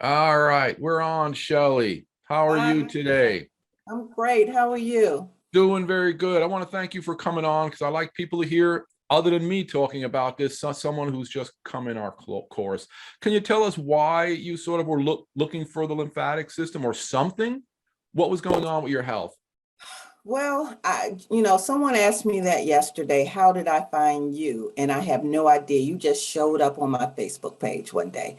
All right, we're on, Shelly. How are you Hi, today? I'm great. How are you? Doing very good. I want to thank you for coming on because I like people to hear, other than me talking about this, someone who's just come in our course. Can you tell us why you sort of were looking for the lymphatic system or something? What was going on with your health? Well, someone asked me that yesterday. How did I find you? And I have no idea. You just showed up on my Facebook page one day.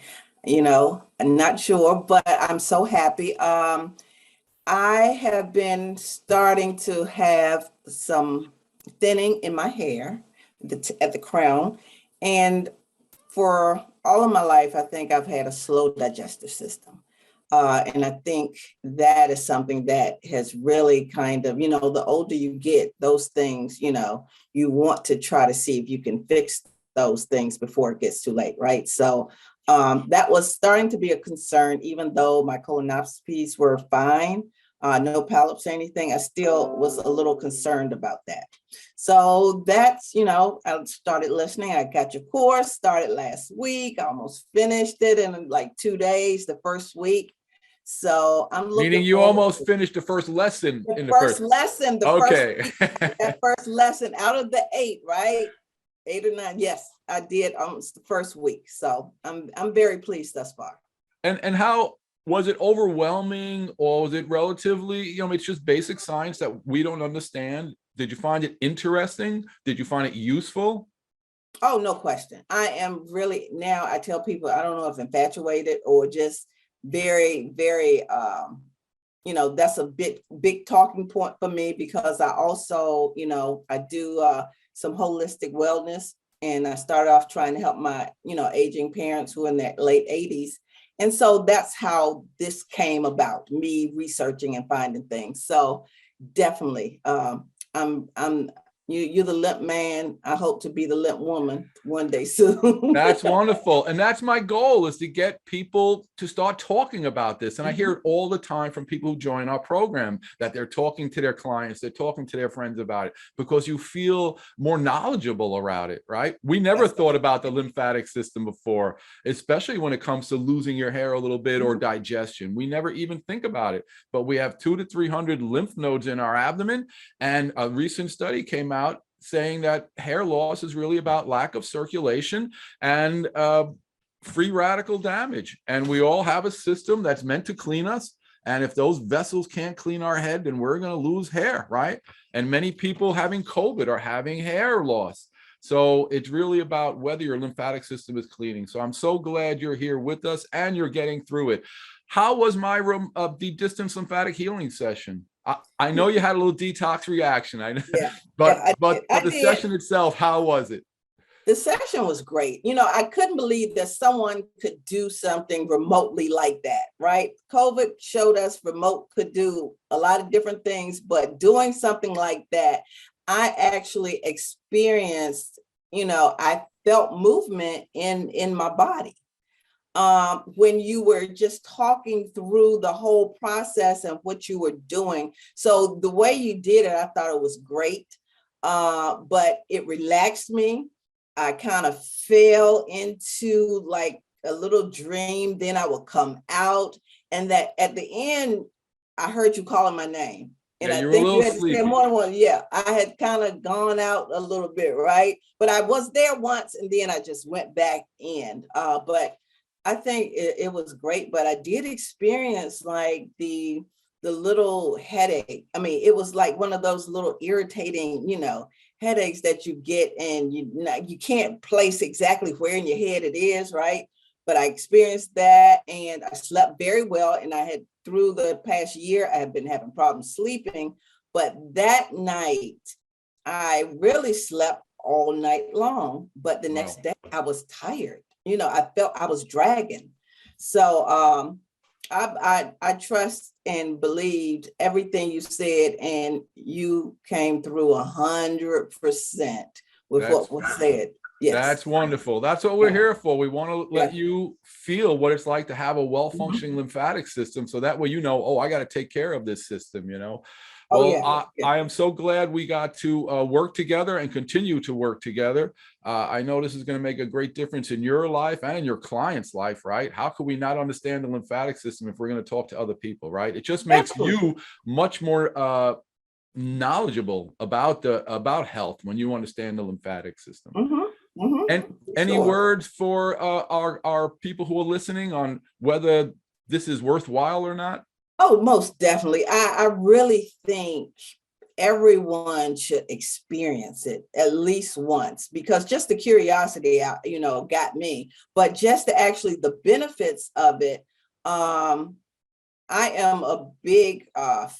I'm not sure, but I'm so happy. I have been starting to have some thinning in my hair, at the crown, and for all of my life, I think I've had a slow digestive system. And I think that is something that has really kind of, the older you get, those things, you want to try to see if you can fix those things before it gets too late, right? So that was starting to be a concern, even though my colonoscopies were fine, no polyps or anything, I still was a little concerned about that. So that's, I started listening. I got your course, started last week. I almost finished it in like 2 days, the first week. So I'm Meaning looking you forward almost to finished the first lesson the in the first first. lesson, the first Okay. week, that first lesson out of the eight, right? 8 or 9. Yes, I did almost the first week. So I'm very pleased thus far. And how was it overwhelming, or was it relatively, it's just basic science that we don't understand? Did you find it interesting? Did you find it useful? Oh, no question. I am really now, I tell people, I don't know if infatuated or just very, very, that's a big talking point for me because I also, I do some holistic wellness, and I started off trying to help my, aging parents who are in their late 80s. And so that's how this came about, me researching and finding things. So definitely, I'm you're the limp man. I hope to be the limp woman one day soon. That's wonderful. And that's my goal, is to get people to start talking about this. And I hear it all the time from people who join our program, that they're talking to their clients, they're talking to their friends about it, because you feel more knowledgeable around it, right? We never That's thought about the lymphatic system before, especially when it comes to losing your hair a little bit or digestion. We never even think about it, but we have 200 to 300 lymph nodes in our abdomen. And a recent study came out saying that hair loss is really about lack of circulation and free radical damage. And we all have a system that's meant to clean us. And if those vessels can't clean our head, then we're going to lose hair, right? And many people having COVID are having hair loss. So it's really about whether your lymphatic system is cleaning. So I'm so glad you're here with us and you're getting through it. How was my the distance lymphatic healing session? I know you had a little detox reaction. I know, Yeah, but yeah, I but did. but I the did. session itself, how was it? The session was great. I couldn't believe that someone could do something remotely like that, right? COVID showed us remote could do a lot of different things, but doing something like that, I actually experienced, I felt movement in my body. When you were just talking through the whole process and what you were doing. So the way you did it, I thought it was great, but it relaxed me. I kind of fell into like a little dream. Then I would come out, and that at the end, I heard you calling my name. Yeah, And I you were a think you little had to say sleepy. more than one. Yeah, I had kind of gone out a little bit, right? But I was there once, and then I just went back in. But I think it was great. But I did experience like the little headache. I mean, it was like one of those little irritating, headaches that you get, and you can't place exactly where in your head it is, right? But I experienced that, and I slept very well. And I had, through the past year, I have been having problems sleeping. But that night, I really slept all night long. But the Wow. next day, I was tired. I felt I was dragging. So I trust and believed everything you said, and you came through 100% with That's what was said. Yes. That's wonderful. That's what we're Yeah. here for. We want to Yeah. let you feel what it's like to have a well-functioning Mhm. lymphatic system. So that way, oh, I got to take care of this system. Oh Well, yeah. Yeah. I am so glad we got to work together and continue to work together. I know this is going to make a great difference in your life and in your client's life, right? How could we not understand the lymphatic system if we're going to talk to other people, right? It just makes Definitely. you much more knowledgeable about health when you understand the lymphatic system. And For any sure. words for our people who are listening on whether this is worthwhile or not? Oh, most definitely. I really think everyone should experience it at least once, because just the curiosity, got me. But just to actually the benefits of it, I am a big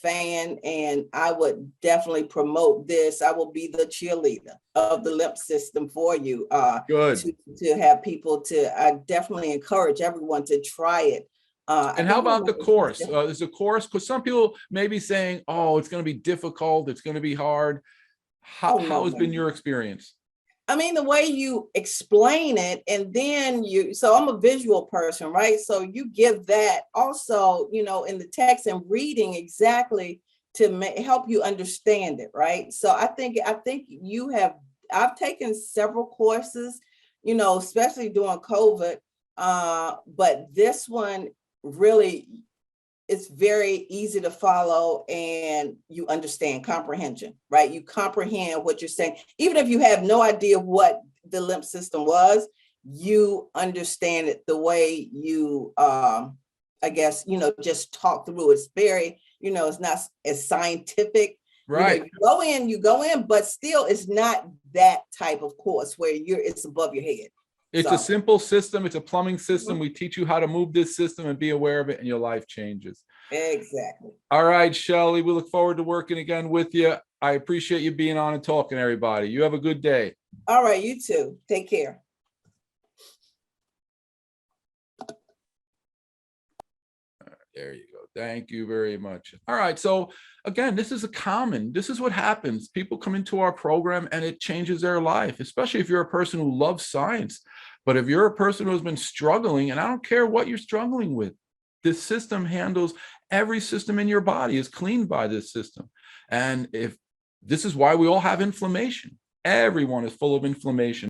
fan, and I would definitely promote this. I will be the cheerleader of the lymph system for you. Good. To have people to, I definitely encourage everyone to try it. I And how think it'll about the make a huge course? difference. Is the course, because some people may be saying, oh, it's going to be difficult, it's going to be hard. Oh How no, has no, been no. your experience? I mean, the way you explain it, and then so I'm a visual person, right? So you give that also, in the text and reading exactly to help you understand it, right? So I think I've taken several courses, especially during COVID. But this one really, it's very easy to follow, and you understand comprehension, right? You comprehend what you're saying. Even if you have no idea what the lymph system was, you understand it the way you, I guess, just talk through. It's very, it's not as scientific. Right. You go in, but still it's not that type of course where it's above your head. It's a So simple system. It's a plumbing system. mhm, We teach you how to move this system and be aware of it, and your life changes. exactly. All right, Shelly, we look forward to working again with you. I appreciate you being on and talking to everybody. You have a good day. All right, you too. Take care. There you go. Thank you very much. All right. So again, this is what happens. People come into our program and it changes their life, especially if you're a person who loves science. But if you're a person who has been struggling, and I don't care what you're struggling with, this system handles every system in your body is cleaned by this system. And if this is why we all have inflammation, everyone is full of inflammation.